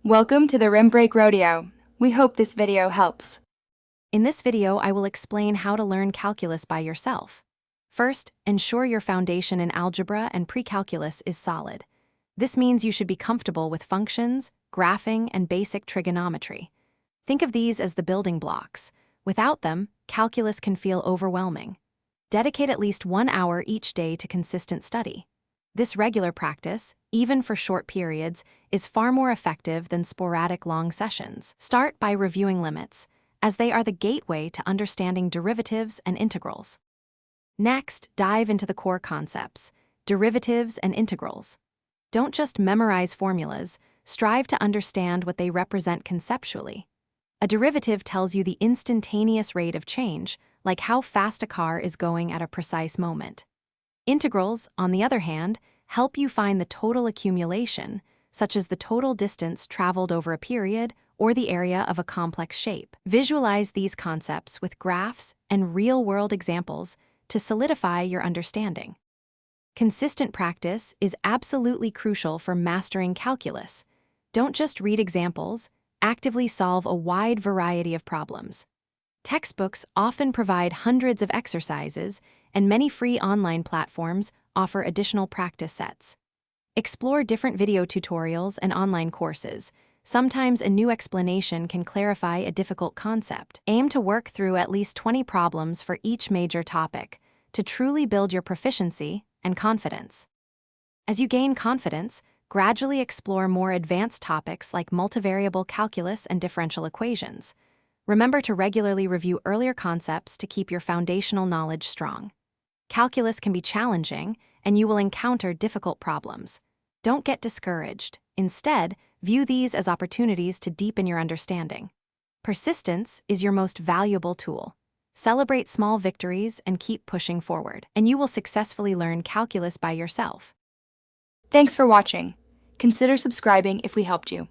Welcome to the Rim Break Rodeo. We hope this video helps. In this video, I will explain how to learn calculus by yourself. First, ensure your foundation in algebra and pre-calculus is solid. This means you should be comfortable with functions, graphing, and basic trigonometry. Think of these as the building blocks. Without them, calculus can feel overwhelming. Dedicate at least 1 hour each day to consistent study. This regular practice, even for short periods, is far more effective than sporadic long sessions. Start by reviewing limits, as they are the gateway to understanding derivatives and integrals. Next, dive into the core concepts, derivatives and integrals. Don't just memorize formulas, strive to understand what they represent conceptually. A derivative tells you the instantaneous rate of change, like how fast a car is going at a precise moment. Integrals, on the other hand, help you find the total accumulation, such as the total distance traveled over a period or the area of a complex shape. Visualize these concepts with graphs and real-world examples to solidify your understanding. Consistent practice is absolutely crucial for mastering calculus. Don't just read examples, actively solve a wide variety of problems. Textbooks often provide hundreds of exercises, and many free online platforms offer additional practice sets. Explore different video tutorials and online courses. Sometimes a new explanation can clarify a difficult concept. Aim to work through at least 20 problems for each major topic to truly build your proficiency and confidence. As you gain confidence, gradually explore more advanced topics like multivariable calculus and differential equations. Remember to regularly review earlier concepts to keep your foundational knowledge strong. Calculus can be challenging, and you will encounter difficult problems. Don't get discouraged. Instead, view these as opportunities to deepen your understanding. Persistence is your most valuable tool. Celebrate small victories and keep pushing forward, and you will successfully learn calculus by yourself. Thanks for watching. Consider subscribing if we helped you.